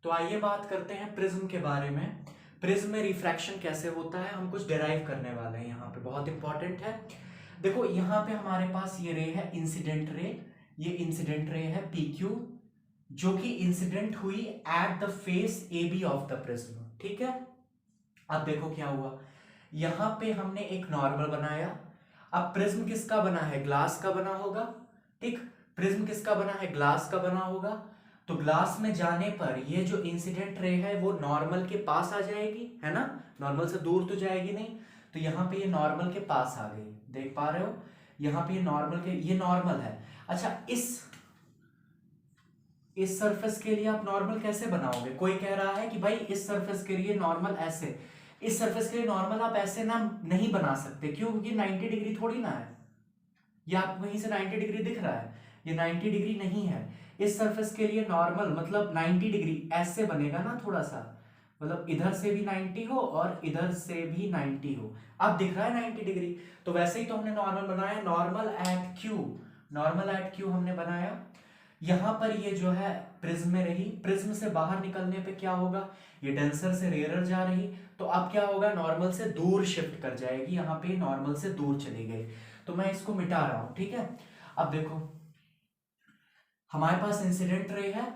तो आइए बात करते हैं प्रिज्म के बारे में। प्रिज्म में रिफ्रैक्शन कैसे होता है हम कुछ डिराइव करने वाले हैं, यहाँ पे बहुत इंपॉर्टेंट है। देखो यहाँ पे हमारे पास ये रे है इंसिडेंट रे, ये इंसिडेंट रे है PQ जो कि इंसिडेंट हुई at the face AB of the prism. ठीक है, अब देखो क्या हुआ, यहां पे हमने एक नॉर्मल बनाया। अब प्रिज्म किसका बना है, ग्लास का बना होगा। ठीक, प्रिज्म किसका बना है, ग्लास का बना होगा। तो ग्लास में जाने पर ये जो इंसिडेंट रे है वो नॉर्मल के पास आ जाएगी, है ना, नॉर्मल से दूर तो जाएगी नहीं। तो यहाँ पे ये नॉर्मल के पास आ गई, देख पा रहे हो, यहाँ पे ये नॉर्मल के, ये नॉर्मल है। अच्छा, इस सरफेस के लिए आप नॉर्मल कैसे बनाओगे, कोई कह रहा है कि भाई इस सरफेस के लिए नॉर्मल ऐसे, इस सरफेस के लिए नॉर्मल आप ऐसे ना नहीं बना सकते, क्यों, क्योंकि 90 डिग्री थोड़ी ना है, ये आपको वहीं से 90 डिग्री दिख रहा है, ये 90 डिग्री नहीं है। इस सरफेस के लिए नॉर्मल मतलब 90 डिग्री ऐसे बनेगा ना, थोड़ा सा, मतलब इधर से भी 90 हो और इधर से भी 90 हो, अब दिख रहा है 90 डिग्री। तो वैसे ही तो हमने नॉर्मल बनाया, normal at Q, normal at Q हमने बनाया। यहां पर ये जो है प्रिज्म में रही, प्रिज्म से बाहर निकलने पे क्या होगा, ये डेंसर से रेयर जा रही, तो अब क्या होगा, नॉर्मल से दूर शिफ्ट कर जाएगी, यहाँ पे नॉर्मल से दूर चली गई। तो मैं इसको मिटा रहा हूं, ठीक है। अब देखो हमारे पास इंसिडेंट रे है,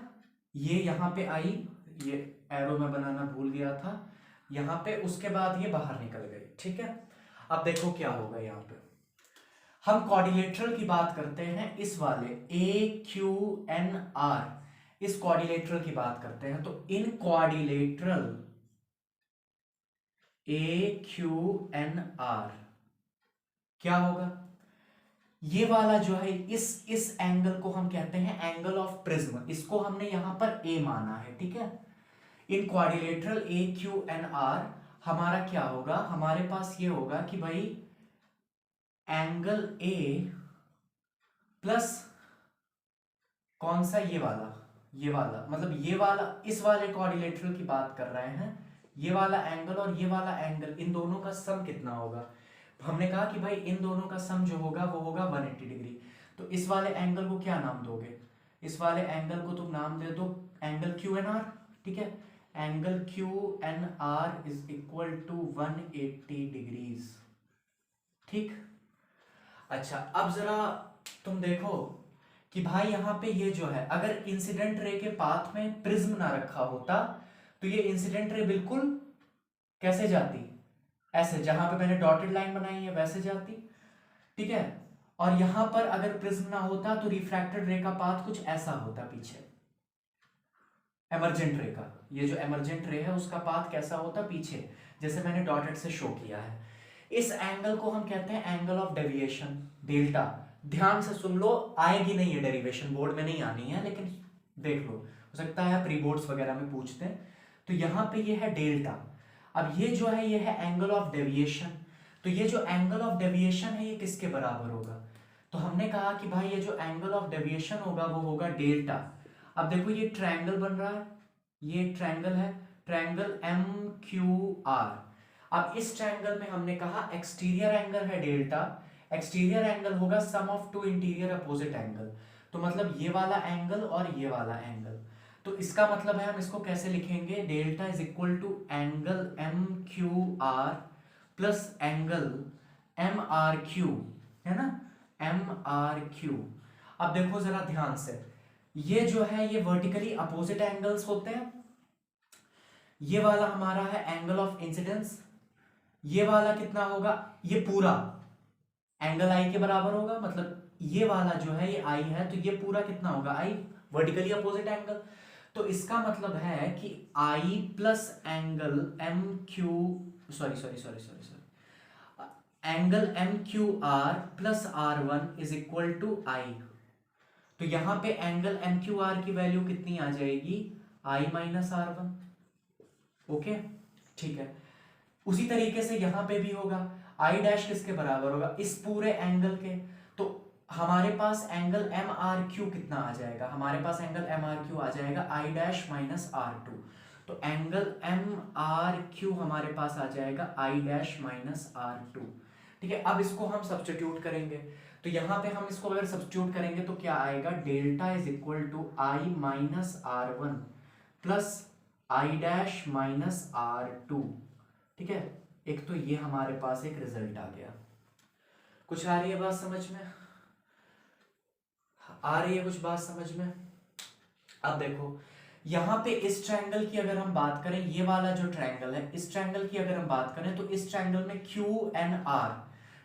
ये यहाँ पे आई, ये एरो में बनाना भूल गया था, यहाँ पे, उसके बाद ये बाहर निकल गई। ठीक है, अब देखो क्या होगा, यहाँ पे हम क्वाड्रिलेटरल की बात करते हैं, इस वाले AQNR, इस क्वाड्रिलेटरल की बात करते हैं। तो इन क्वाड्रिलेटरल AQNR क्या होगा, ये वाला जो है, इस एंगल को हम कहते हैं एंगल ऑफ प्रिज्म, इसको हमने यहां पर A माना है। ठीक है, इन क्वाड्रिलेटरल AQNR हमारा क्या होगा, हमारे पास ये होगा कि भाई एंगल A प्लस कौन सा, ये वाला मतलब ये वाला, इस वाले क्वाड्रिलेटरल की बात कर रहे हैं, ये वाला एंगल और ये वाला एंगल, इन दोनों का सम कितना होगा। हमने कहा कि भाई इन दोनों का सम जो होगा वो होगा 180 डिग्री। तो इस वाले एंगल को क्या नाम दोगे, इस वाले एंगल को तुम नाम दे दो एंगल QNR। ठीक है, angle QNR is equal to 180 degrees. ठीक, अच्छा अब जरा तुम देखो कि भाई यहाँ पे ये जो है, अगर इंसिडेंट रे के पाथ में प्रिज्म ना रखा होता तो ये इंसिडेंट रे बिल्कुल कैसे जाती, ऐसे, जहां पे मैंने डॉटेड लाइन बनाई है वैसे जाती। ठीक है, और यहां पर अगर प्रिज्म ना होता तो रिफ्रैक्टेड रे का पाथ कुछ ऐसा होता पीछे, एमर्जेंट रे का, ये जो एमर्जेंट रे है उसका पाथ कैसा होता पीछे, जैसे मैंने डॉटेड से शो किया है। इस एंगल को हम कहते हैं एंगल ऑफ डेविएशन, डेल्टा। ध्यान से सुन लो, आएगी नहीं है डेरिवेशन, बोर्ड में नहीं आनी है, लेकिन देख लो, हो सकता है प्री बोर्ड्स वगैरह में पूछते हैं। तो यहां पे ये है डेल्टा। अब ये जो है ये है एंगल ऑफ डेविएशन। तो ये जो एंगल ऑफ डेविएशन है ये किसके बराबर होगा, तो हमने कहा कि भाई ये जो एंगल ऑफ डेविएशन होगा वो होगा डेल्टा। अब देखो ये ट्रायंगल बन रहा है, ये ट्रायंगल है, ट्रायंगल MQR। अब इस ट्रायंगल में हमने कहा एक्सटीरियर एंगल है डेल्टा, एक्सटीरियर एंगल होगा sum of two interior opposite angle, तो मतलब ये वाला एंगल और ये वाला एंगल। तो इसका मतलब है हम इसको कैसे लिखेंगे, delta is equal to angle MQR plus angle MRQ, है ना, MRQ। अब देखो जरा ध्यान से, ये जो है ये वर्टिकली अपोजिट एंगल्स होते हैं, ये वाला हमारा है एंगल ऑफ इंसिडेंस, ये वाला कितना होगा, ये पूरा एंगल आई के बराबर होगा, मतलब ये वाला जो है ये आई है, तो ये पूरा कितना होगा, आई, वर्टिकली अपोजिट एंगल। तो इसका मतलब है कि i plus angle angle MQR plus R1 is equal to i. तो यहां पे एंगल MQR की वैल्यू कितनी आ जाएगी, I माइनस R1। ओके, ठीक है, उसी तरीके से यहां पे भी होगा, I डैश किसके बराबर होगा, इस पूरे एंगल के। तो हमारे पास एंगल MRQ कितना आ जाएगा, हमारे पास एंगल MRQ आ जाएगा I डैश माइनस R2। तो एंगल MRQ हमारे पास आ जाएगा I डैश माइनस R2। ठीक है, अब इसको हम सब्स्टिट्यूट करेंगे, तो यहां पे हम इसको अगर सब्स्टिट्यूट करेंगे तो क्या आएगा, delta is equal to I minus R1 plus I dash minus R2। ठीक है, एक तो ये हमारे पास एक रिजल्ट आ गया। कुछ आ रही है बात समझ में? आ रही है कुछ बात समझ में? अब देखो यहां पे इस ट्रायंगल की अगर हम बात करें, ये वाला जो ट्रायंगल है, इस ट्रायंगल की अगर हम बात करें तो इस ट्रायंगल में QNR,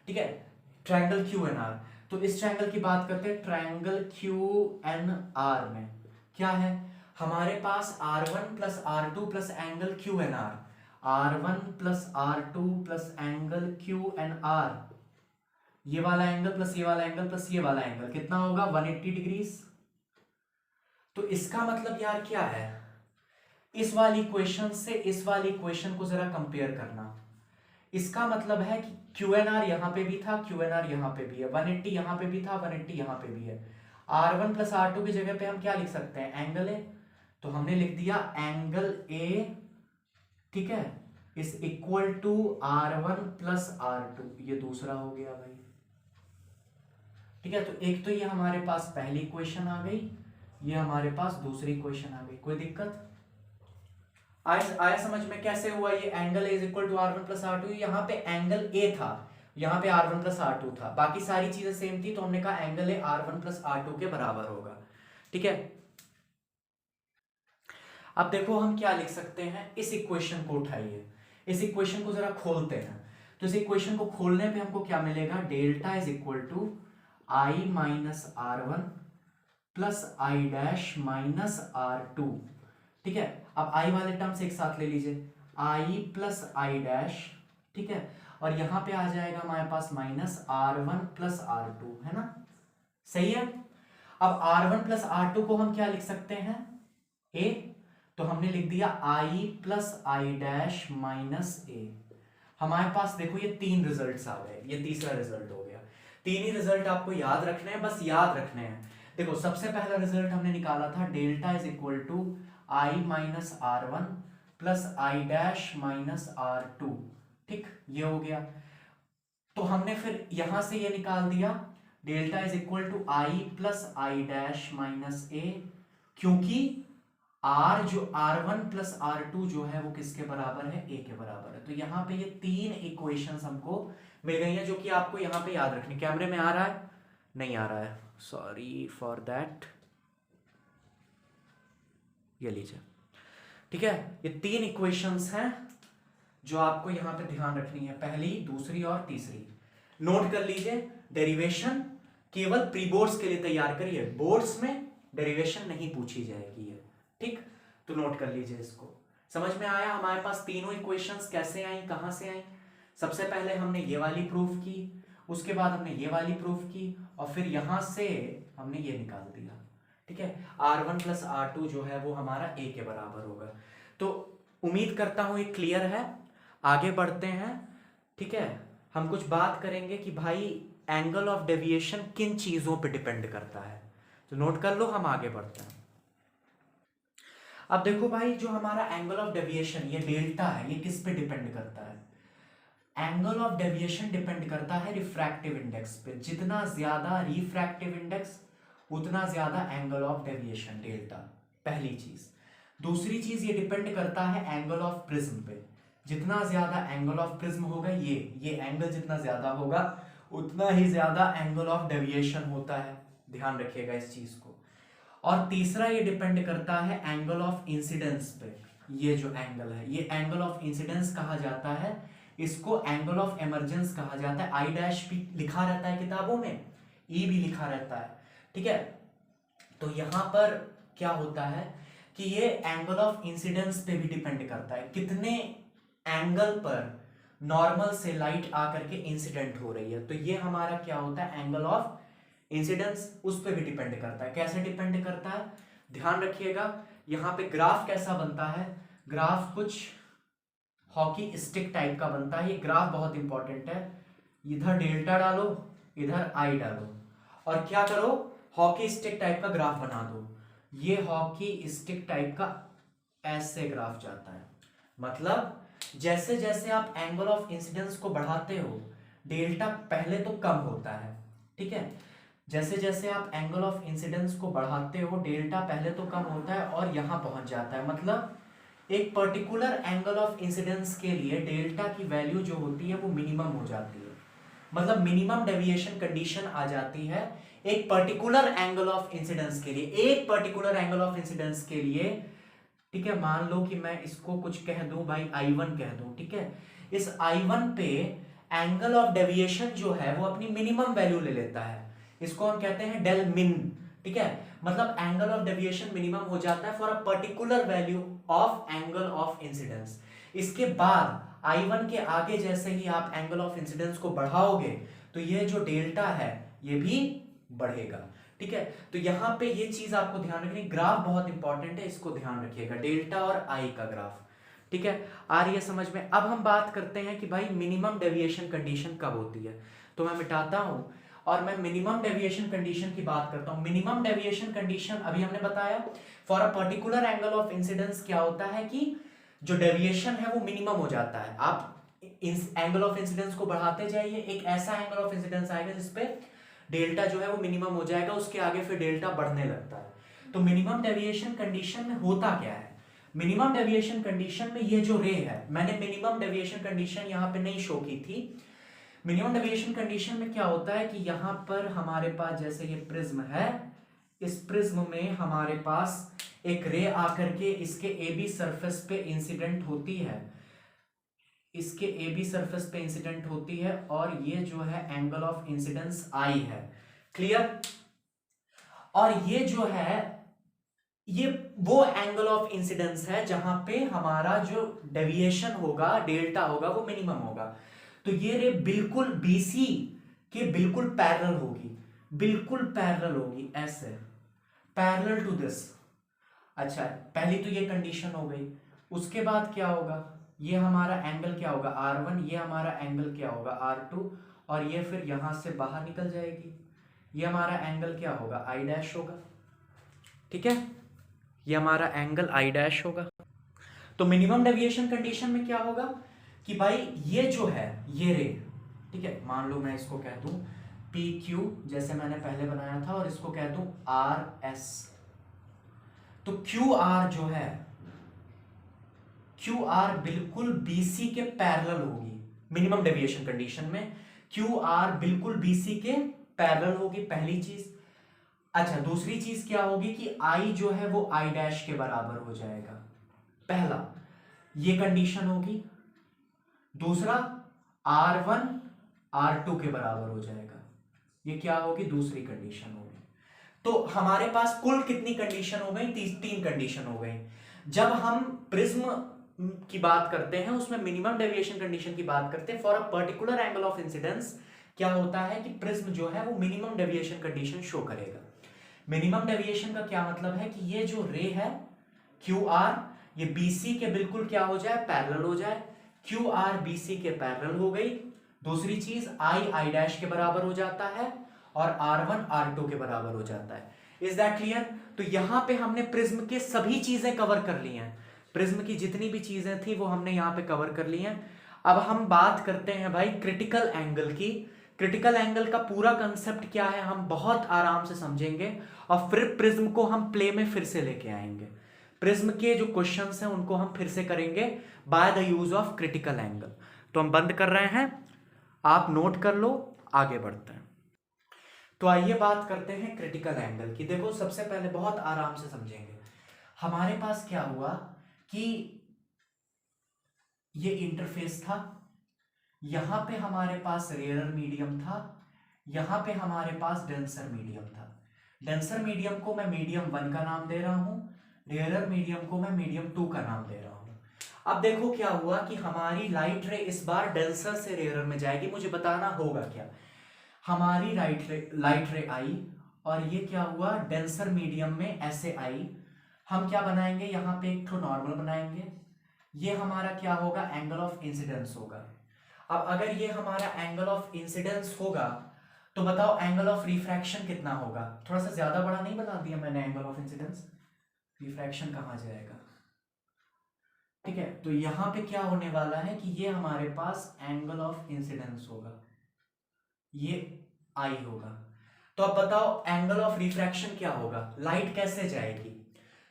ठीक है, ट्रायंगल QNR। तो इस ट्रायंगल की बात करते हैं, ट्रायंगल QNR में क्या है हमारे पास R1 plus R2 plus angle QNR, R1 plus R2 plus angle QNR, ये वाला एंगल प्लस ये वाला एंगल प्लस ये वाला एंगल कितना होगा 180 डिग्रीज। तो इसका मतलब यार क्या है, इस वाली इक्वेशन से इस वाली इक्वेशन को जरा कंपेयर करना। इसका मतलब है कि QNR यहां पे भी था, QNR यहां पे भी है, 180 यहां पे भी था, 180 यहां पे भी है। R1 प्लस R2 की जगह पे हम क्या लिख सकते हैं, एंगल ए, तो हमने लिख दिया एंगल ए, ठीक है, is equal to R1 plus R2, ये दूसरा हो गया भाई। ठीक है, तो एक तो ये हमारे पास पहली इक्वेशन आ गई, ये हमारे पास दूसरी इक्वेशन आ गई। कोई दिक्कत आया समझ में कैसे हुआ? ये angle is equal to R1 plus R2, यहाँ पे एंगल ए था, यहाँ पे R1 प्लस R2 था, बाकी सारी चीजें सेम थी, तो हमने कहा angle A R1 plus R2 के बराबर होगा। ठीक है, अब देखो हम क्या लिख सकते हैं, इस इक्वेशन को उठाइए, इस इक्वेशन को जरा खोलते हैं। तो इस इक्वेशन को खोलने पे हमको क्या मिलेगा, delta is equal to I minus R1 plus I dash minus R2। ठीक है, अब आई वाले टर्म्स एक साथ ले लीजिए, आई प्लस आई डैश, ठीक है, और यहां पे आ जाएगा हमारे पास माइनस R1 प्लस R2, है ना, सही है। अब R1 प्लस R2 को हम क्या लिख सकते हैं, ए, तो हमने लिख दिया आई प्लस आई डैश माइनस ए। हमारे पास देखो ये तीन रिजल्ट्स आ गए, ये तीसरा रिजल्ट हो गया। तीन ही रिजल्ट आपको याद रखने हैं, बस याद रखने हैं। देखो सबसे पहला रिजल्ट हमने निकाला था delta is equal to I minus R1 plus I dash minus R2, ठीक, ये हो गया। तो हमने फिर यहां से ये निकाल दिया delta is equal to i plus I dash minus a, क्योंकि R जो R1 प्लस R2 जो है वो किसके बराबर है, ए के बराबर है। तो यहां पे ये तीन इक्वेशंस हमको मिल गई हैं, जो कि आपको यहां पे याद रखनी। कैमरे में आ रहा है, नहीं आ रहा है, सॉरी फॉर दैट, ये लीजिए। ठीक है, ये तीन इक्वेशंस हैं जो आपको यहां पे ध्यान रखनी है, पहली, दूसरी और तीसरी। नोट कर लीजिए, डेरिवेशन केवल प्री बोर्ड्स के लिए तैयार करिए, बोर्ड्स में डेरिवेशन नहीं पूछी जाएगी है, ठीक, तो नोट कर लीजिए इसको। समझ में आया हमारे पास तीनों इक्वेशंस कैसे आई, कहां से आई? सबसे पहले हमने ये वाली प्रूफ की, उसके बाद हमने ये वाली प्रूफ की, और फिर यहां से हमने ये निकाल दिया। ठीक है, R1 प्लस R2 जो है वो हमारा ए के बराबर होगा। तो उम्मीद करता हूं ये क्लियर है। आगे बढ़ते हैं। ठीक है, हम कुछ बात करेंगे कि भाई एंगल ऑफ डेविएशन किन चीजों पे डिपेंड करता है, तो नोट कर लो, हम आगे बढ़ते हैं। अब देखो भाई, जो हमारा एंगल ऑफ डेविएशन ये डेल्टा है, ये किस पे डिपेंड करता है? एंगल ऑफ डेविएशन डिपेंड करता है रिफ्रैक्टिव इंडेक्स पे। जितना ज्यादा रिफ्रैक्टिव इंडेक्स उतना ज्यादा एंगल ऑफ डेविएशन डेल्टा, पहली चीज। दूसरी चीज ये डिपेंड करता है एंगल ऑफ प्रिज्म पे। जितना ज्यादा एंगल ऑफ प्रिज्म होगा, ये एंगल जितना ज्यादा होगा उतना ही ज्यादा एंगल ऑफ डेविएशन होता है, ध्यान रखिएगा इस चीज को। और तीसरा ये डिपेंड करता है एंगल ऑफ इंसिडेंस पे। ये जो एंगल है ये एंगल ऑफ इंसिडेंस कहा जाता है, इसको एंगल ऑफ इमर्जेंस कहा जाता है। आई डैश भी लिखा रहता है किताबों में, ई भी लिखा रहता है। ठीक है, तो यहां पर क्या होता है कि ये एंगल ऑफ इंसिडेंस पे भी डिपेंड करता है, कितने एंगल पर नॉर्मल से लाइट आकर के इंसिडेंट हो रही है। तो ये हमारा क्या होता है, एंगल ऑफ इंसिडेंस, उस पर भी डिपेंड करता है। कैसे डिपेंड करता है, ध्यान रखिएगा। यहां पे ग्राफ कैसा बनता है, ग्राफ कुछ हॉकी स्टिक टाइप का बनता है। ये ग्राफ बहुत इंपॉर्टेंट है, इधर डेल्टा डालो, इधर आई डालो, और क्या करो, हॉकी स्टिक टाइप का ग्राफ बना दो। ये हॉकी स्टिक टाइप का ऐसे ग्राफ जाता है। मतलब जैसे जैसे आप एंगल ऑफ इंसिडेंस को बढ़ाते हो, डेल्टा पहले तो कम होता है। ठीक है, जैसे जैसे आप एंगल ऑफ इंसिडेंस को बढ़ाते हो, डेल्टा पहले तो कम होता है और यहां पहुंच जाता है। मतलब एक पर्टिकुलर एंगल ऑफ इंसिडेंस के लिए डेल्टा की वैल्यू जो होती है वो मिनिमम हो जाती है, मतलब मिनिमम डेविएशन कंडीशन आ जाती है एक पर्टिकुलर एंगल ऑफ इंसिडेंस के लिए, एक पर्टिकुलर एंगल ऑफ इंसिडेंस के लिए। ठीक है, मान लो कि मैं इसको कुछ कह दूं भाई I1 कह दूं, ठीक है, इस I1 पे एंगल ऑफ डेविएशन जो है वो अपनी मिनिमम वैल्यू ले लेता है, इसको हम कहते हैं डेल मिन। ठीक है, मतलब एंगल ऑफ डेविएशन मिनिमम हो जाता है for a particular value of angle of incidence. इसके बाद I1 के आगे जैसे ही आप एंगल ऑफ इंसिडेंस को बढ़ाओगे तो ये जो डेल्टा है ये भी बढ़ेगा। ठीक है, तो यहां पे ये चीज आपको ध्यान रखनी, ग्राफ बहुत इंपॉर्टेंट है, इसको ध्यान रखिएगा, डेल्टा और आई का ग्राफ। ठीक है, आ रही है समझ में। अब हम बात करते हैं कि भाई मिनिमम डेविएशन कंडीशन कब होती है, तो मैं मिटाता हूं और मैं मिनिमम डेविएशन कंडीशन की बात करता हूं। मिनिमम डेविएशन कंडीशन अभी हमने बताया for a particular angle of incidence क्या होता है कि जो डेविएशन है वो मिनिमम हो जाता है। आप एंगल ऑफ इंसिडेंस को बढ़ाते जाइए, एक ऐसा एंगल ऑफ इंसिडेंस आएगा जिसपे डेल्टा जो है वो मिनिमम हो जाएगा, उसके आगे फिर डेल्टा बढ़ने लगता है। तो मिनिमम डेविएशन कंडीशन में होता क्या है, मिनिमम डेविएशन कंडीशन में ये जो रे है, मैंने मिनिमम डेविएशन कंडीशन यहाँ पे नहीं शो की थी। मिनिमम डेविएशन कंडीशन में क्या होता है कि यहां पर हमारे पास जैसे ये प्रिज्म है, इस प्रिज्म में हमारे पास एक रे आकर के इसके ए बी सरफेस पे इंसिडेंट होती है, इसके ए बी सरफेस पे इंसिडेंट होती है, और ये जो है एंगल ऑफ इंसिडेंस आई है। क्लियर? और ये जो है ये वो एंगल ऑफ इंसिडेंस है जहां पे हमारा जो डेविएशन होगा, डेल्टा होगा, वो मिनिमम होगा। तो ये रे बिल्कुल बीसी के बिल्कुल पैरेलल होगी, बिल्कुल पैरेलल होगी, ऐसे पैरेलल टू दिस। अच्छा, पहली तो ये कंडीशन हो गई। उसके बाद क्या होगा, ये हमारा एंगल क्या होगा R1, ये हमारा एंगल क्या होगा R2, और ये फिर यहां से बाहर निकल जाएगी, ये हमारा एंगल क्या होगा I डैश होगा। ठीक है, ये हमारा एंगल I डैश होगा। तो मिनिमम डेविएशन कंडीशन में क्या होगा कि भाई ये जो है ये रे, ठीक है, मान लो मैं इसको कह दूं PQ जैसे मैंने पहले बनाया था, और इसको कह दूं RS। तो QR जो है, QR बिल्कुल BC के पैरेलल होगी मिनिमम डेविएशन कंडीशन में, QR बिल्कुल BC के पैरेलल होगी, पहली चीज। अच्छा, दूसरी चीज क्या होगी कि I जो है वो I डैश के बराबर हो जाएगा, पहला ये कंडीशन होगी। दूसरा R1 R2 के बराबर हो जाएगा, ये क्या होगी, दूसरी कंडीशन होगी। तो हमारे पास कुल कितनी कंडीशन हो गई, तीन कंडीशन हो गई। जब हम प्रिज्म की बात करते हैं उसमें मिनिमम डेविएशन कंडीशन की बात करते हैं for a particular angle of incidence, क्या होता है कि प्रिज्म जो है वो मिनिमम डेविएशन कंडीशन शो करेगा। मिनिमम डेविएशन का क्या मतलब है कि ये जो रे है QR, ये BC के बिल्कुल क्या हो जाए, पैरेलल हो जाए। QR BC के पैरेलल हो गई। दूसरी चीज I डैश के बराबर हो जाता है, और R1 R2 के बराबर हो जाता है। Is that clear? तो यहां पे हमने प्रिज्म के सभी चीजें कवर कर ली हैं, प्रिज्म की जितनी भी चीजें थी वो हमने यहां पे कवर कर ली हैं। अब हम बात करते हैं भाई क्रिटिकल एंगल की। क्रिटिकल एंगल का पूरा कंसेप्ट क्या है हम बहुत आराम से समझेंगे, और फिर प्रिज्म को हम प्ले में फिर से लेके आएंगे। प्रिज्म के जो क्वेश्चंस हैं उनको हम फिर से करेंगे by the use of critical angle. तो हम बंद कर रहे हैं, आप नोट कर लो, आगे बढ़ते हैं। तो आइए बात करते हैं क्रिटिकल एंगल की। देखो, सबसे पहले बहुत आराम से समझेंगे। हमारे पास क्या हुआ कि ये इंटरफेस था, यहां पे हमारे पास रेयरर मीडियम था, यहां पे हमारे पास डेंसर मीडियम था। डेंसर मीडियम को मैं मीडियम 1 का नाम दे रहा हूं, रेयरर मीडियम को मैं मीडियम 2 का नाम दे रहा हूं। अब देखो क्या हुआ कि हमारी लाइट रे इस बार डेंसर से रेयरर में जाएगी। मुझे बताना होगा क्या, हमारी लाइट रे आई, और ये क्या हुआ डेंसर मीडियम में ऐसे आई। हम क्या बनाएंगे, यहाँ पे एक तो नॉर्मल बनाएंगे, ये हमारा क्या होगा, एंगल ऑफ इंसिडेंस होगा। अब अगर ये हमारा एंगल ऑफ इंसिडेंस होगा तो बताओ एंगल ऑफ रिफ्रैक्शन कितना होगा। थोड़ा सा ज्यादा बड़ा नहीं बना दिया मैंने एंगल ऑफ इंसिडेंस, रिफ्रैक्शन कहाँ जाएगा। ठीक है, तो यहां पे क्या होने वाला है कि ये हमारे पास एंगल ऑफ इंसिडेंस होगा, ये आई होगा। तो अब बताओ एंगल ऑफ रिफ्रैक्शन क्या होगा, लाइट कैसे जाएगी।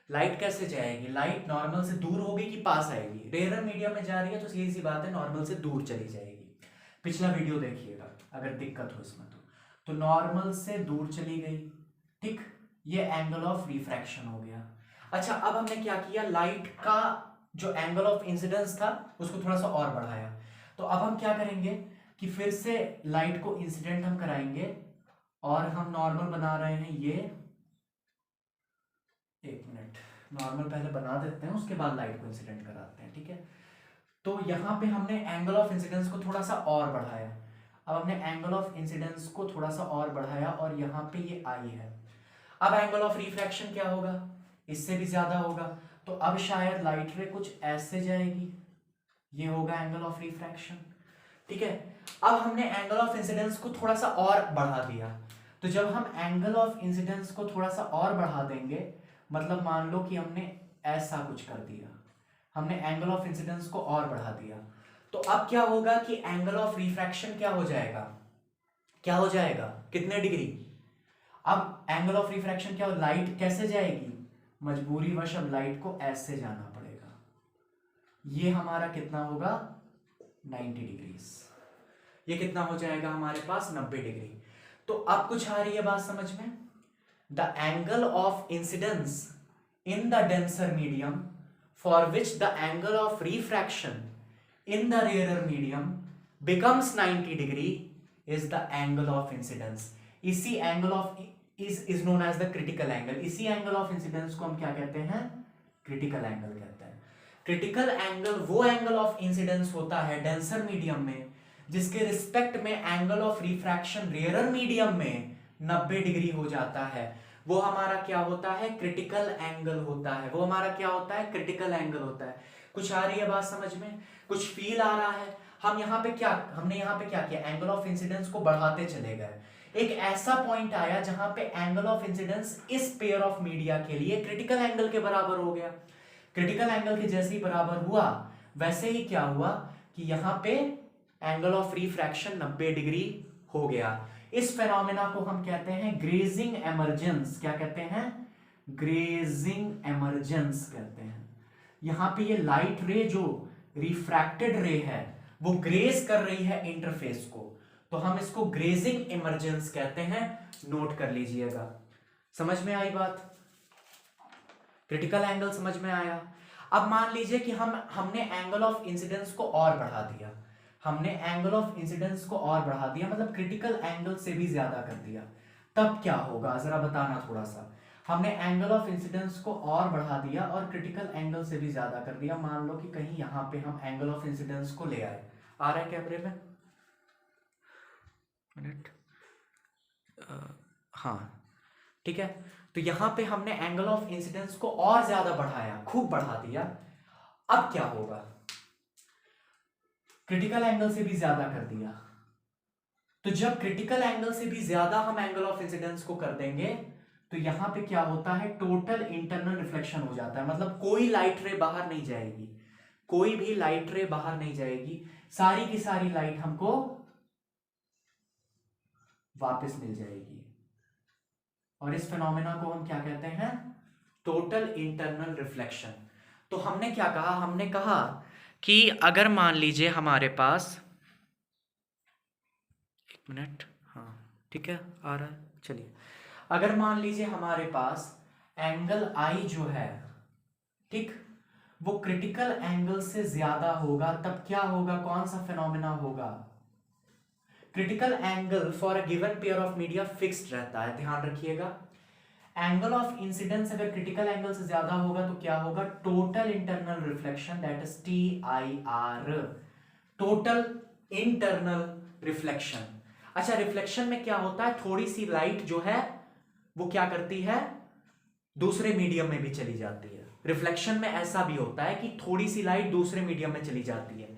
लाइट कैसे जाएगी, लाइट नॉर्मल से दूर होगी कि पास आएगी, रेयरर मीडियम में जा रही है तो सीधी सी बात है नॉर्मल से दूर चली जाएगी। पिछला वीडियो देखिएगा अगर दिक्कत हो इसमें तो नॉर्मल से दूर चली गई, ठीक, ये एंगल ऑफ रिफ्रैक्शन हो गया। अच्छा अब हमने क्या किया, लाइट का जो एंगल ऑफ इंसिडेंस था उसको थोड़ा सा और बढ़ाया। तो अब हम क्या करेंगे कि फिर से लाइट को इंसिडेंट हम कराएंगे और हम नॉर्मल बना रहे हैं ये, एक मिनट, नॉर्मल पहले बना देते हैं उसके बाद लाइट को इंसिडेंट कराते हैं, ठीक है। तो यहाँ पे हमने एंगल ऑफ इंसिडेंस को थोड़ा सा और बढ़ाया। अब हमने एंगल ऑफ इंसिडेंस को थोड़ा सा और बढ़ाया और यहाँ पे ये आई है। अब एंगल ऑफ रिफ्रैक्शन क्या होगा, इससे भी ज्यादा होगा, तो अब शायद लाइट रे कुछ ऐसे जाएगी, ये होगा एंगल ऑफ रिफ्रैक्शन, ठीक है। अब हमने एंगल ऑफ इंसिडेंस को थोड़ा सा और बढ़ा दिया, तो जब हम एंगल ऑफ इंसिडेंस को थोड़ा सा और बढ़ा देंगे, मतलब मान लो कि हमने ऐसा कुछ कर दिया, हमने एंगल ऑफ इंसिडेंस को और बढ़ा दिया, तो अब क्या होगा कि एंगल ऑफ रिफ्रैक्शन क्या हो जाएगा, क्या हो जाएगा, कितने डिग्री। अब एंगल ऑफ रिफ्रैक्शन क्या हो, लाइट कैसे जाएगी, मजबूरीवश अब लाइट को ऐसे जाना पड़ेगा, ये हमारा कितना होगा 90 डिग्रीज, ये कितना हो जाएगा हमारे पास 90 डिग्री। तो अब कुछ आ रही है बात समझ में, the angle of incidence in the denser medium for which the angle of refraction in the rarer medium becomes 90 degree is the angle of incidence. इसी angle of is known as the critical angle. इसी angle of incidence को हम क्या कहते हैं, critical angle कहते हैं। critical angle वो angle of incidence होता है denser medium में जिसके रिस्पेक्ट में angle of refraction rarer medium में 90 डिग्री हो जाता है, वो हमारा क्या होता है, क्रिटिकल एंगल होता है, वो हमारा क्या होता है, क्रिटिकल एंगल होता है। कुछ आ रही है बात समझ में, कुछ फील आ रहा है। हमने यहाँ पे क्या किया, एंगल ऑफ इंसिडेंस को बढ़ाते चले गए, एक ऐसा पॉइंट आया जहां पे एंगल ऑफ इंसिडेंस इस पेयर ऑफ मीडिया के लिए क्रिटिकल एंगल के बराबर हो गया। क्रिटिकल एंगल के जैसे ही बराबर हुआ वैसे ही क्या हुआ कि यहाँ पे एंगल ऑफ रिफ्रैक्शन 90 डिग्री हो गया। इस फेनोमेना को हम कहते हैं ग्रेजिंग एमर्जेंस, क्या कहते हैं, ग्रेजिंग एमर्जेंस कहते हैं। यहां पे ये लाइट रे जो रिफ्रैक्टेड रे है वो ग्रेज कर रही है इंटरफेस को, तो हम इसको ग्रेजिंग इमर्जेंस कहते हैं, नोट कर लीजिएगा। समझ में आई बात, क्रिटिकल एंगल समझ में आया। अब मान लीजिए कि हमने एंगल ऑफ इंसिडेंस को और बढ़ा दिया, हमने एंगल ऑफ इंसिडेंस को और बढ़ा दिया, मतलब क्रिटिकल एंगल से भी ज्यादा कर दिया, तब क्या होगा जरा बताना थोड़ा सा। हमने एंगल ऑफ इंसिडेंस को और बढ़ा दिया और क्रिटिकल एंगल से भी ज्यादा कर दिया, मान लो कि कहीं यहां पे हम एंगल ऑफ इंसिडेंस को ले आए, आ रहा है कैमरे में, मिनट, हाँ ठीक है। तो यहां पे हमने एंगल ऑफ इंसिडेंस को और ज्यादा बढ़ाया, खूब बढ़ा दिया, अब क्या होगा, क्रिटिकल एंगल से भी ज्यादा कर दिया। तो जब क्रिटिकल एंगल से भी ज्यादा हम एंगल ऑफ इंसिडेंस को कर देंगे तो यहां पे क्या होता है, टोटल इंटरनल रिफ्लेक्शन हो जाता है, मतलब कोई लाइट रे बाहर नहीं जाएगी, कोई भी लाइट रे बाहर नहीं जाएगी, सारी की सारी लाइट हमको वापस मिल जाएगी। और इस फिनोमेना को हम क्या कहते हैं, टोटल इंटरनल रिफ्लेक्शन। तो हमने क्या कहा, हमने कहा कि अगर मान लीजिए हमारे पास, एक मिनट, हाँ ठीक है आ रहा है, चलिए, अगर मान लीजिए हमारे पास एंगल आई जो है, ठीक, वो क्रिटिकल एंगल से ज्यादा होगा, तब क्या होगा, कौन सा फिनोमेना होगा, critical angle for a given pair of media fixed रहता है, ध्यान रखिएगा। एंगल ऑफ इंसिडेंस अगर क्रिटिकल एंगल से ज्यादा होगा तो क्या होगा, total internal reflection, that is TIR, total internal reflection. अच्छा, रिफ्लेक्शन में क्या होता है, थोड़ी सी लाइट जो है वो क्या करती है, दूसरे मीडियम में भी चली जाती है। रिफ्लेक्शन में ऐसा भी होता है कि थोड़ी सी लाइट दूसरे मीडियम में चली जाती है,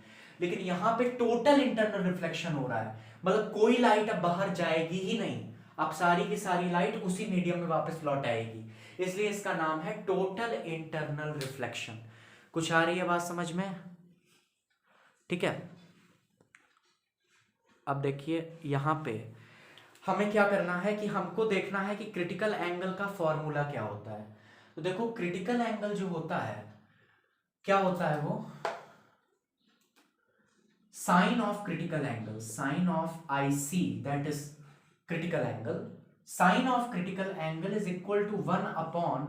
लेकिन यहां पे टोटल इंटरनल रिफ्लेक्शन हो रहा है, मतलब कोई लाइट अब बाहर जाएगी ही नहीं, अब सारी की सारी लाइट उसी मीडियम में वापस लौट आएगी, इसलिए इसका नाम है टोटल इंटरनल रिफ्लेक्शन। कुछ आ रही है बात समझ में, ठीक है। अब देखिए यहां पे हमें क्या करना है कि हमको देखना है कि क्रिटिकल एंगल का फॉर्मूला क्या होता है। तो देखो क्रिटिकल एंगल जो होता है क्या होता है, वो sine of critical angle, sine of i c that is critical angle, sine of critical angle is equal to 1 upon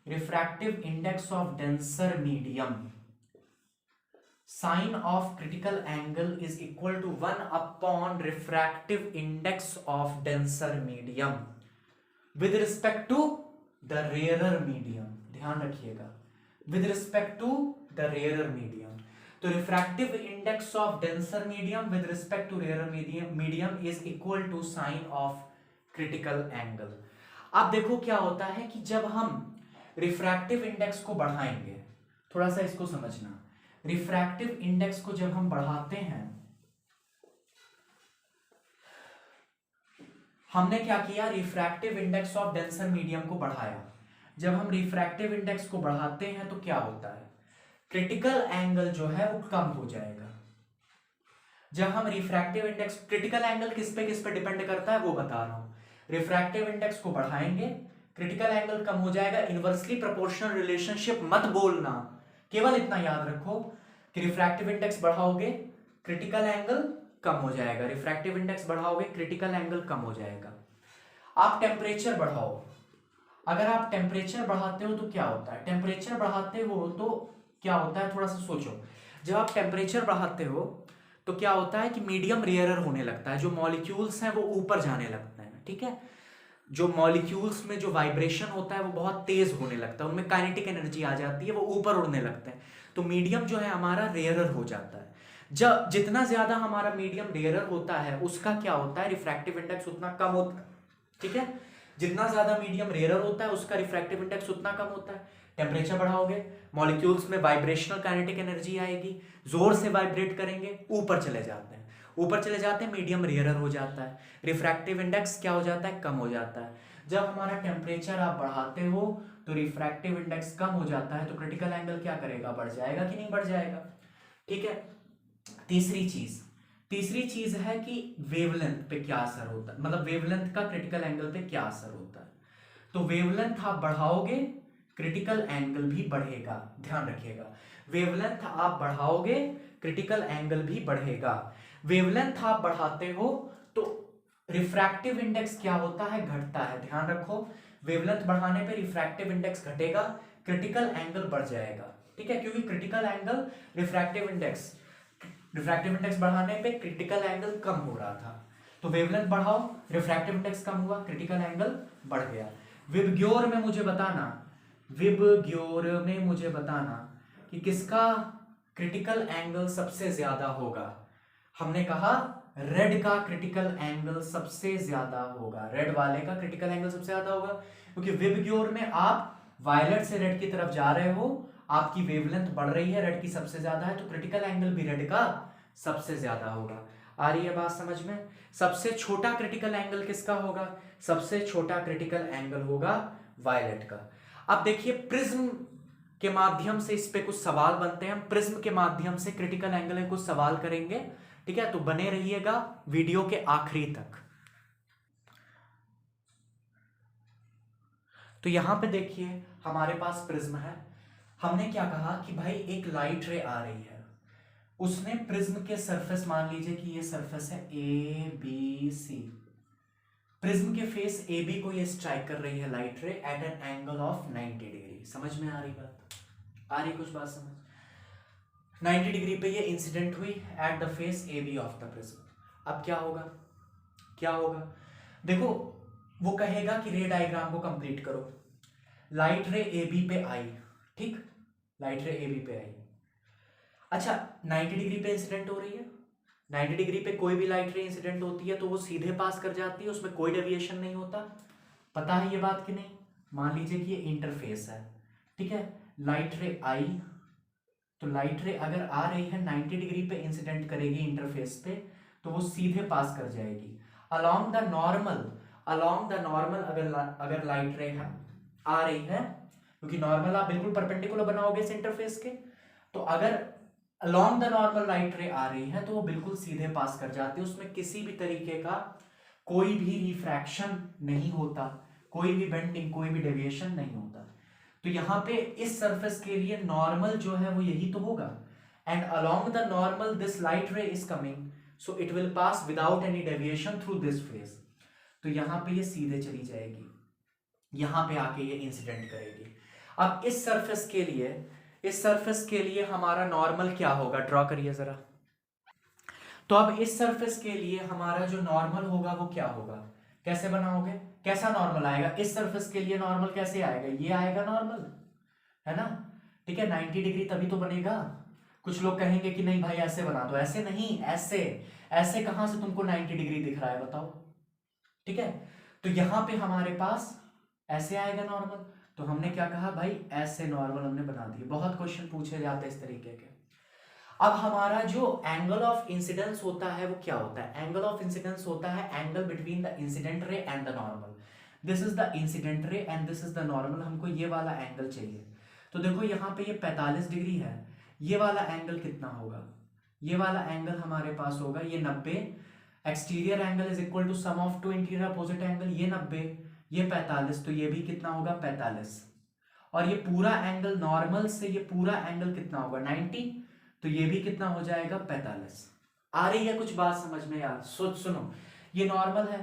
refractive index of denser medium, sine of critical angle is equal to 1 upon refractive index of denser medium with respect to the rarer medium, ध्यान रखिएगा, with respect to the rarer medium. तो refractive index of denser medium with respect to rarer medium is equal to sine of critical angle. अब देखो क्या होता है कि जब हम रिफ्रैक्टिव इंडेक्स को बढ़ाएंगे, थोड़ा सा इसको समझना, रिफ्रैक्टिव इंडेक्स को जब हम बढ़ाते हैं, हमने क्या किया, refractive index of denser medium को बढ़ाया। जब हम रिफ्रैक्टिव इंडेक्स को बढ़ाते हैं तो क्या होता है, क्रिटिकल एंगल जो है वो कम हो जाएगा। जब हम रिफ्रैक्टिव इंडेक्स, क्रिटिकल एंगल किस पे डिपेंड करता है वो बता रहा हूं, रिफ्रैक्टिव इंडेक्स को बढ़ाएंगे, क्रिटिकल एंगल कम हो जाएगा। इनवर्सली प्रोपोर्शनल रिलेशनशिप मत बोलना, केवल इतना याद रखो कि रिफ्रैक्टिव इंडेक्स बढ़ाओगे क्रिटिकल एंगल कम हो जाएगा, रिफ्रैक्टिव इंडेक्स बढ़ाओगे क्रिटिकल एंगल कम हो जाएगा। आप टेम्परेचर बढ़ाओ, अगर आप टेम्परेचर बढ़ाते हो तो क्या होता है, टेम्परेचर बढ़ाते हो तो क्या होता है, थोड़ा सा सोचो, जब आप टेम्परेचर बढ़ाते हो तो क्या होता है कि मीडियम रेयरर होने लगता है, जो मॉलिक्यूल्स हैं वो ऊपर जाने लगते हैं, ठीक है, जो मॉलिक्यूल्स में जो वाइब्रेशन होता है वो बहुत तेज होने लगता है, उनमें काइनेटिक एनर्जी आ जाती है, वो ऊपर उड़ने लगते हैं, तो मीडियम जो है हमारा रेयरर हो जाता है। जब जितना ज्यादा हमारा मीडियम रेयरर होता है उसका क्या होता है, रिफ्रैक्टिव इंडेक्स उतना कम होता है, ठीक है, जितना ज्यादा मीडियम रेयरर होता है उसका रिफ्रैक्टिव इंडेक्स उतना कम होता है। टेम्परेचर बढ़ाओगे, मॉलिक्यूल्स में वाइब्रेशनल काइनेटिक एनर्जी आएगी, जोर से वाइब्रेट करेंगे, ऊपर चले जाते हैं, ऊपर चले जाते हैं, मीडियम रेयरर हो जाता है, रिफ्रैक्टिव इंडेक्स क्या हो जाता है, कम हो जाता है। जब हमारा टेम्परेचर आप बढ़ाते हो तो रिफ्रैक्टिव इंडेक्स कम हो जाता है, तो क्रिटिकल एंगल क्या करेगा, बढ़ जाएगा कि नहीं बढ़ जाएगा, ठीक है। तीसरी चीज है कि वेवलेंथ पे क्या असर होता है, मतलब वेवलेंथ का क्रिटिकल एंगल पे क्या असर होता है। तो वेवलेंथ आप बढ़ाओगे क्रिटिकल एंगल भी बढ़ेगा, ध्यान रखिएगा, वेवलेंथ आप बढ़ाओगे क्रिटिकल एंगल भी बढ़ेगा। वेवलेंथ आप बढ़ाते हो तो रिफ्रैक्टिव इंडेक्स क्या होता है, घटता है, ध्यान रखो, वेवलेंथ बढ़ाने पे रिफ्रैक्टिव इंडेक्स घटेगा, क्रिटिकल एंगल बढ़ जाएगा, ठीक है, क्योंकि क्रिटिकल एंगल रिफ्रैक्टिव इंडेक्स बढ़ाने पे क्रिटिकल एंगल कम हो रहा था, तो वेवलेंथ बढ़ाओ, रिफ्रैक्टिव इंडेक्स कम हुआ, क्रिटिकल एंगल बढ़ गया। विबग्योर में मुझे बताना कि किसका क्रिटिकल एंगल सबसे ज्यादा होगा। हमने कहा रेड का क्रिटिकल एंगल सबसे ज्यादा होगा, रेड वाले का क्रिटिकल एंगल सबसे ज्यादा होगा, क्योंकि विबग्योर में आप वायलेट से रेड की तरफ जा रहे हो, आपकी वेवलेंथ बढ़ रही है, रेड की सबसे ज्यादा है, तो क्रिटिकल एंगल भी रेड का सबसे ज्यादा होगा। आ रही है बात समझ में। सबसे छोटा क्रिटिकल एंगल किसका होगा, सबसे छोटा क्रिटिकल एंगल होगा वायलेट का। अब देखिए प्रिज्म के माध्यम से इस पे कुछ सवाल बनते हैं, हम प्रिज्म के माध्यम से क्रिटिकल एंगल में कुछ सवाल करेंगे, ठीक है, तो बने रहिएगा वीडियो के आखिरी तक। तो यहां पे देखिए हमारे पास प्रिज्म है, हमने क्या कहा कि भाई एक लाइट रे आ रही है, उसने प्रिज्म के सरफेस, मान लीजिए कि ये सरफेस है ए बी सी, प्रिज्म के फेस ए बी को ये स्ट्राइक कर रही है light ray at an angle of 90 degree. समझ में आ रही बात, आ रही कुछ बात समझ, 90 डिग्री पे ये इंसिडेंट हुई at the face A B of the prism. अब क्या होगा, देखो वो कहेगा कि रे डायग्राम को कंप्लीट करो, लाइट रे ए बी पे आई, ठीक, लाइट रे ए बी पे आई, अच्छा 90 डिग्री पे इंसिडेंट हो रही है, 90 डिग्री पे कोई भी लाइट रे इंसिडेंट होती है तो वो सीधे पास कर जाती है, उसमें कोई डेविएशन नहीं होता, पता है ये बात कि नहीं। मान लीजिए कि ये इंटरफेस है, ठीक है, लाइट रे आई, तो लाइट रे अगर आ रही है 90 डिग्री पे इंसिडेंट करेगी इंटरफेस पे, तो वो सीधे पास कर जाएगी अलोंग द नॉर्मल, अगर लाइट रे आ रही है, क्योंकि नॉर्मल आप बिल्कुल परपेंडिकुलर बनाओगे इस इंटरफेस के, तो अगर अलोंग द नॉर्मल लाइट रे आ रही है तो वो बिल्कुल सीधे पास कर जाती है, उसमें किसी भी तरीके का कोई भी रिफ्रैक्शन नहीं होता, कोई भी बेंडिंग, कोई भी डेविएशन नहीं होता। तो यहाँ पे इस सरफेस के लिए नॉर्मल जो है वो यही तो होगा, and along the normal this light रे is coming, so it will pass without any deviation through this phase. तो यहाँ पे ये सीधे चली जाएगी, यहाँ पे आके ये इंसिडेंट करेगी। अब इस सरफेस के लिए हमारा नॉर्मल क्या होगा, ड्रॉ करिए जरा। तो अब इस सरफेस के लिए हमारा जो नॉर्मल होगा वो क्या होगा, कैसे बनाओगे, कैसा नॉर्मल आएगा इस सरफेस के लिए, नॉर्मल कैसे आएगा, ये आएगा नॉर्मल, है ना, ठीक है, 90 डिग्री तभी तो बनेगा। कुछ लोग कहेंगे कि नहीं भाई ऐसे बना दो, ऐसे नहीं, ऐसे, ऐसे कहां से तुमको 90 डिग्री दिख रहा है बताओ, ठीक है। तो यहां पे हमारे पास ऐसे आएगा नॉर्मल, तो हमने क्या कहा भाई, ऐसे नॉर्मल हमने बना दिए। बहुत क्वेश्चन पूछे जाते हैं इस तरीके के। अब हमारा जो एंगल ऑफ इंसिडेंस होता है वो क्या होता है, एंगल ऑफ इंसिडेंस होता है angle between the incident ray and the normal. This is the incident ray and this is the normal, हमको ये वाला एंगल चाहिए। तो देखो यहाँ पे ये 45 डिग्री है, ये वाला एंगल कितना होगा, ये वाला एंगल हमारे पास होगा ये 90, exterior angle is equal to sum of two interior opposite angle, ये 90, ये 45, तो ये भी कितना होगा 45, और ये पूरा एंगल नॉर्मल से ये पूरा एंगल कितना होगा 90, तो ये भी कितना हो जाएगा 45। आ रही है कुछ बात समझ में यार, सुनो, ये नॉर्मल है,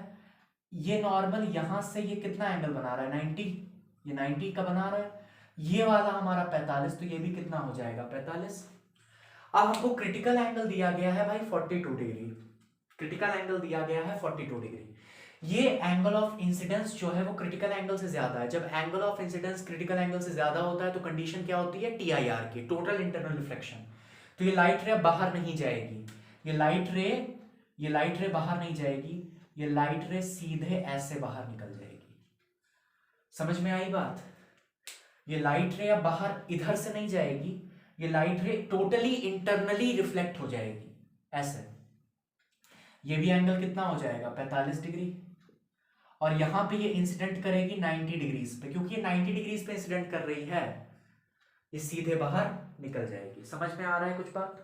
ये नॉर्मल यहां से ये कितना एंगल बना रहा है 90, ये 90 का बना रहा है, ये वाला हमारा 45, तो ये भी कितना हो जाएगा 45। अब हमको क्रिटिकल एंगल दिया गया है भाई 42 डिग्री, क्रिटिकल एंगल दिया गया है 42 डिग्री। ये एंगल ऑफ इंसिडेंस जो है वो क्रिटिकल एंगल से ज्यादा है। जब angle of incidence critical angle से ज्यादा होता है तो कंडीशन क्या होती है, TIR की, टोटल इंटरनल रिफ्लेक्शन। तो ये लाइट रे बाहर नहीं जाएगी, ये लाइट रे बाहर नहीं जाएगी, ये लाइट रे सीधे ऐसे बाहर निकल जाएगी। समझ में आई बात, ये लाइट रे अब बाहर इधर से नहीं जाएगी, ये लाइट रे टोटली इंटरनली रिफ्लेक्ट हो जाएगी ऐसे। ये भी एंगल कितना हो जाएगा 45 डिग्री, और यहां पे ये इंसिडेंट करेगी 90 डिग्रीज पे, क्योंकि ये 90 डिग्रीज पे इंसिडेंट कर रही है, ये सीधे बाहर निकल जाएगी। समझ में आ रहा है कुछ बात,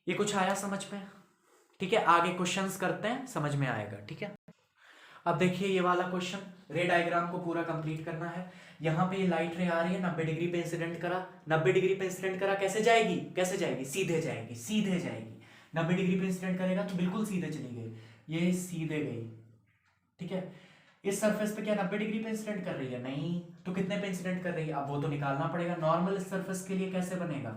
ये कुछ आया समझ में, ठीक है। आगे क्वेश्चंस करते हैं, समझ में आएगा, ठीक है। अब देखिए ये वाला क्वेश्चन, रे डायग्राम को पूरा कंप्लीट करना है। यहां पे ये लाइट रे आ रही है, 90 डिग्री पे इंसिडेंट करा, 90 डिग्री पे इंसिडेंट करा, कैसे जाएगी, कैसे जाएगी, सीधे जाएगी, सीधे जाएगी। 90 डिग्री पे इंसिडेंट करेगा तो बिल्कुल सीधे चली गई, ये सीधे गई, ठीक है। इस सरफेस पे क्या 90 डिग्री पे इंसिडेंट कर रही है, नहीं, तो कितने पे इंसिडेंट कर रही है, अब वो तो निकालना पड़ेगा। नॉर्मल इस सरफेस के लिए कैसे बनेगा,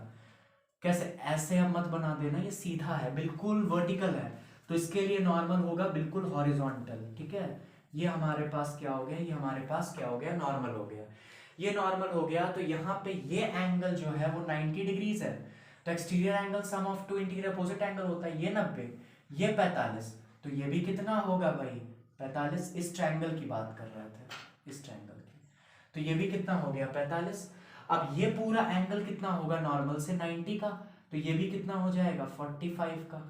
कैसे, ऐसे हम मत बना देना, ये सीधा है, बिल्कुल वर्टिकल है, तो इसके लिए नॉर्मल होगा बिल्कुल हॉरिजॉन्टल, ठीक है। ये हमारे पास क्या हो गया, ये हमारे पास क्या हो गया, नॉर्मल हो गया, ये नॉर्मल हो गया। तो यहाँ पे ये एंगल जो है वो 90 डिग्रीज है, तो exterior angle sum of two interior opposite angle होता है, ये 90, ये 45, तो ये भी कितना होगा भाई 45। इस ट्रायंगल की बात कर रहे थे, इस ट्रायंगल की, तो ये भी कितना हो गया 45। अब ये पूरा एंगल कितना होगा नॉर्मल से 90 का, तो ये भी कितना हो जाएगा 45 का,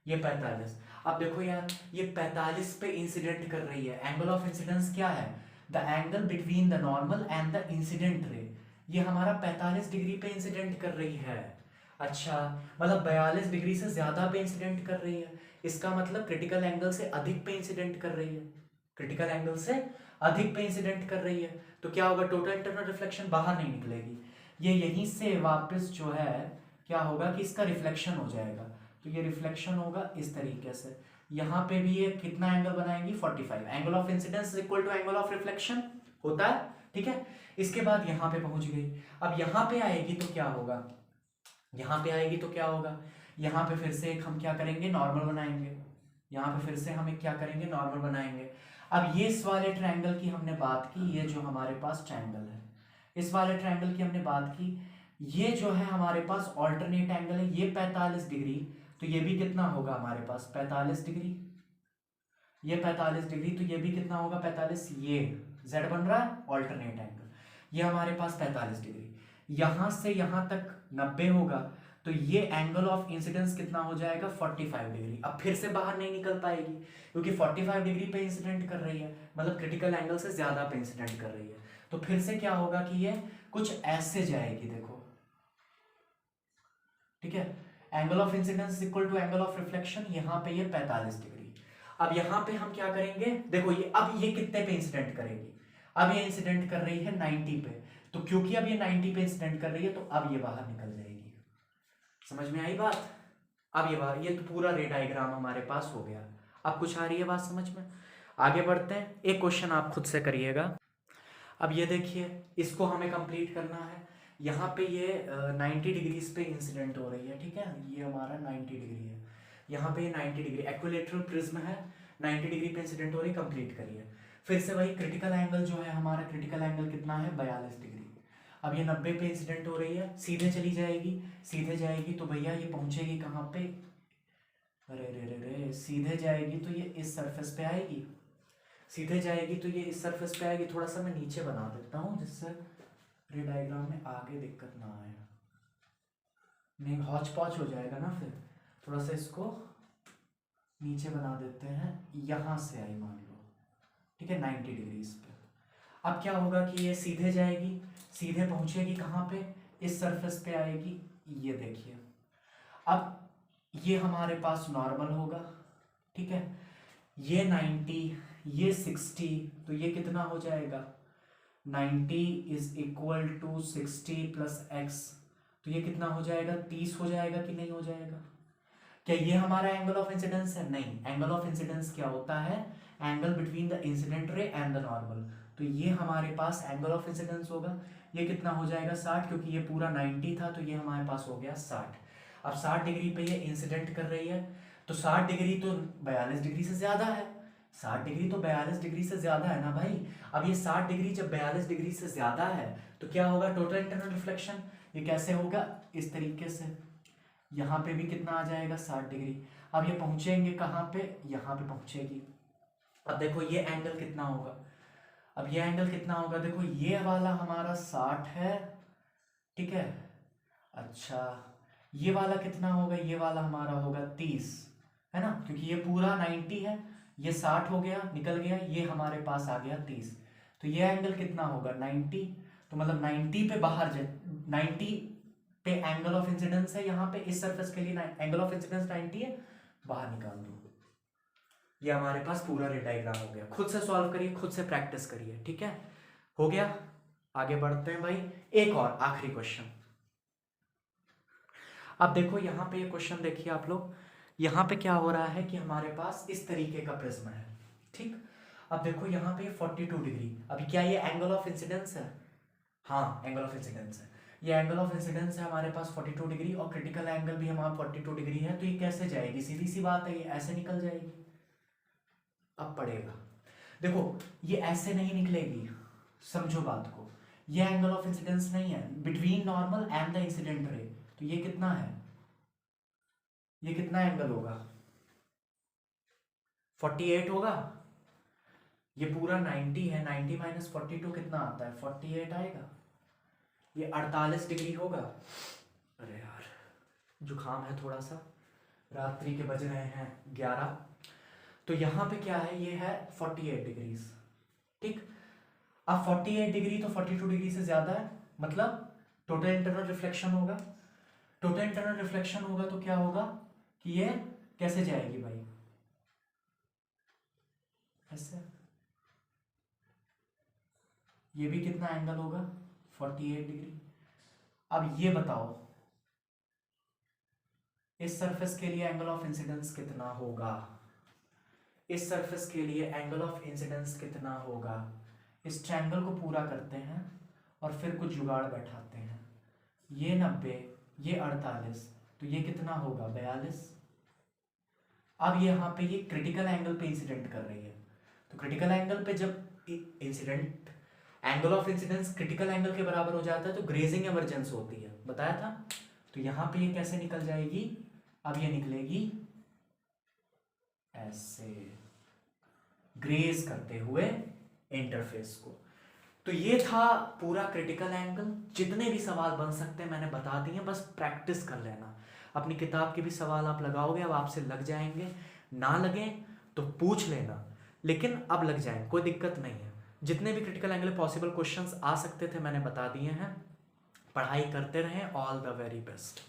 ये 45। अब देखो यार ये 45 पे इंसिडेंट कर रही है, एंगल ऑफ इंसिडेंस क्या है, the angle between the normal and the incident ray, ये हमारा 45 डिग्री पे इंसिडेंट कर रही है। अच्छा, मतलब 42 डिग्री से ज्यादा पे इंसिडेंट कर रही है, इसका मतलब क्रिटिकल एंगल से अधिक पे इंसिडेंट कर रही है, क्रिटिकल एंगल से अधिक पे इंसिडेंट कर रही है। तो क्या होगा, टोटल इंटरनल रिफ्लेक्शन बाहर नहीं निकलेगी, ये यहीं से वापस जो है क्या होगा कि इसका रिफ्लेक्शन हो जाएगा, तो ये रिफ्लेक्शन होगा इस तरीके से। यहाँ पे भी ये कितना एंगल बनाएंगी 45, angle of incidence is equal to angle of reflection होता है, ठीक है। इसके बाद यहाँ पे पहुंच गई, अब यहाँ पे आएगी तो क्या होगा, यहाँ पे आएगी तो क्या होगा, यहाँ पे फिर से एक हम क्या करेंगे नॉर्मल बनाएंगे, यहाँ पे फिर से हम एक क्या करेंगे नॉर्मल बनाएंगे। अब ये इस वाले ट्रायंगल की हमने बात की, ये जो हमारे पास ट्रायंगल है, इस वाले ट्रायंगल की हमने बात की, ये जो है हमारे पास ऑल्टरनेट एंगल है, ये 45 डिग्री, तो ये भी कितना होगा हमारे पास 45 डिग्री, ये 45 डिग्री, तो ये भी कितना होगा 45, ये z बन रहा है ऑल्टरनेट एंगल, ये हमारे पास 45 डिग्री, यहां से यहां तक 90 होगा, तो ये एंगल ऑफ इंसिडेंस कितना हो जाएगा 45 डिग्री। अब फिर से बाहर नहीं निकल पाएगी क्योंकि 45 डिग्री पे इंसिडेंट कर रही है, मतलब क्रिटिकल एंगल से ज्यादा पे इंसिडेंट कर रही है, तो फिर से क्या होगा कि ये कुछ ऐसे जाएगी, देखो, ठीक है। Angle of incidence equal to angle of reflection, यहाँ पे ये 45 डिग्री। अब यहाँ पे हम क्या करेंगे, देखो ये अब ये कितने पे इंसिडेंट करेगी, अब ये इंसिडेंट कर रही है 90 पे, तो क्योंकि अब ये 90 पे इंसिडेंट कर रही है तो अब ये बाहर निकल जाएगी। समझ में आई बात? अब ये तो पूरा रे डायग्राम हमारे पास हो गया। अब कुछ आ रही है बात समझ में? आगे बढ़ते हैं, एक क्वेश्चन आप खुद से करिएगा। अब ये देखिए, इसको हमें कंप्लीट करना है। यहाँ पे ये 90 डिग्रीज पे इंसिडेंट हो रही है, ठीक है, ये हमारा 90 डिग्री है, यहाँ पे 90 डिग्री इक्विलैटरल प्रिज्म है, 90 डिग्री पे इंसिडेंट हो रही है, कंप्लीट करिए। फिर से वही क्रिटिकल एंगल जो है हमारा, क्रिटिकल एंगल कितना है 42 डिग्री। अब ये 90 पे इंसिडेंट हो रही है, सीधे चली जाएगी, सीधे जाएगी तो भैया ये पहुंचेगी कहाँ पे, अरे रे रे रे, सीधे जाएगी तो ये इस सरफेस पे आएगी, सीधे जाएगी तो ये इस सरफेस पे आएगी। थोड़ा सा मैं नीचे बना देता हूँ जिससे रे डायग्राम में आगे दिक्कत ना आए, नहीं हौच पौच हो जाएगा ना फिर। थोड़ा सा इसको नीचे बना देते हैं, यहाँ से आई मान लो, ठीक है, 90 डिग्री पे। अब क्या होगा कि ये सीधे जाएगी, सीधे पहुंचेगी कहाँ पे, इस सरफेस पे आएगी, ये देखिए। अब ये हमारे पास नॉर्मल होगा, ठीक है, ये 90, ये 60, तो ये कितना हो जाएगा 90 is equal to 60 plus X, तो ये कितना हो जाएगा 30 हो जाएगा कि नहीं हो जाएगा? क्या ये हमारा एंगल ऑफ इंसिडेंस है? नहीं, एंगल ऑफ इंसिडेंस क्या होता है, angle between the incident ray and the normal. तो ये हमारे पास एंगल ऑफ इंसिडेंस होगा, ये कितना हो जाएगा 60, क्योंकि ये पूरा 90 था तो ये हमारे पास हो गया 60। अब 60 डिग्री पे ये इंसिडेंट कर रही है, तो 60 डिग्री तो 42 डिग्री से ज्यादा है, 60 डिग्री तो 42 डिग्री से ज्यादा है ना भाई। अब ये 60 डिग्री जब 42 डिग्री से ज्यादा है तो क्या होगा, टोटल इंटरनल रिफ्लेक्शन, ये कैसे होगा, इस तरीके से, यहाँ पे भी कितना आ जाएगा 60 डिग्री। अब ये पहुंचेंगे कहाँ पे, यहाँ पे पहुंचेगी। अब देखो ये एंगल कितना होगा, अब ये एंगल कितना होगा, देखो ये वाला हमारा 60 है, ठीक है, अच्छा ये वाला कितना होगा, ये वाला हमारा होगा 30, है ना, क्योंकि ये पूरा 90 है, ये 60 हो गया, निकल गया, ये हमारे पास आ गया 30, तो ये एंगल कितना होगा 90, तो मतलब 90 पे बाहर 90 पे एंगल ऑफ इंसिडेंस है, यहाँ पे इस सरफेस के लिए एंगल ऑफ इंसिडेंस 90 है, बाहर निकाल दो। ये हमारे पास पूरा रे डायग्राम हो गया। खुद से सॉल्व करिए, खुद से प्रैक्टिस करिए, ठीक है, हो गया। आगे बढ़ते हैं भाई, एक और आखिरी क्वेश्चन। अब देखो यहाँ पे ये क्वेश्चन देखिए आप लोग, यहाँ पे क्या हो रहा है कि हमारे पास इस तरीके का प्रिज्म है, ठीक। अब देखो यहाँ पे 42 डिग्री, अभी क्या ये एंगल ऑफ इंसिडेंस है? हाँ एंगल ऑफ इंसिडेंस है, ये एंगल ऑफ इंसिडेंस है हमारे पास 42 डिग्री, और क्रिटिकल एंगल भी हमारा 42 डिग्री है, तो ये कैसे जाएगी, सीधी सी बात है, ये ऐसे निकल जाएगी। अब पड़ेगा, देखो ये ऐसे नहीं निकलेगी, समझो बात को, ये एंगल ऑफ इंसिडेंस नहीं है between normal and the incident ray, तो ये कितना है, ये कितना एंगल होगा 48 होगा, ये पूरा 90 है, 90 माइनस 42 कितना आता है 48 आएगा, ये 48 डिग्री होगा। अरे यार जुकाम है थोड़ा सा, रात्रि के बज रहे हैं 11, तो यहाँ पे क्या है, ये है 48 डिग्रीज, ठीक। अब 48 डिग्री तो 42 डिग्री से ज्यादा है, मतलब टोटल इंटरनल रिफ्लेक्शन होगा, टोटल इंटरनल रिफ्लेक्शन होगा तो क्या होगा कि ये कैसे जाएगी भाई, ऐसे, ये भी कितना एंगल होगा 48 डिग्री। अब ये बताओ इस सरफेस के लिए एंगल ऑफ इंसिडेंस कितना होगा, इस सरफेस के लिए एंगल ऑफ इंसिडेंस कितना होगा। इस ट्रायंगल को पूरा करते हैं और फिर कुछ जुगाड़ बैठाते हैं, ये 90, ये 48, तो ये कितना होगा 42। अब यहाँ पे ये क्रिटिकल एंगल पे इंसिडेंट कर रही है, तो क्रिटिकल एंगल पे जब incident angle of incidence critical angle के बराबर हो जाता है तो ग्रेजिंग एमरजेंस होती है, बताया था। तो यहाँ पे ये कैसे निकल जाएगी, अब ये निकलेगी ऐसे, ग्रेज करते हुए इंटरफेस को। तो ये था पूरा क्रिटिकल एंगल, जितने भी सवाल बन सकते हैं मैंने बता दिए, बस प्रैक्टिस कर लेना। अपनी किताब के भी सवाल आप लगाओगे, अब आपसे लग जाएंगे, ना लगे तो पूछ लेना, लेकिन अब लग जाएंगे, कोई दिक्कत नहीं है। जितने भी क्रिटिकल एंगल पॉसिबल क्वेश्चंस आ सकते थे मैंने बता दिए हैं। पढ़ाई करते रहें, ऑल द वेरी बेस्ट।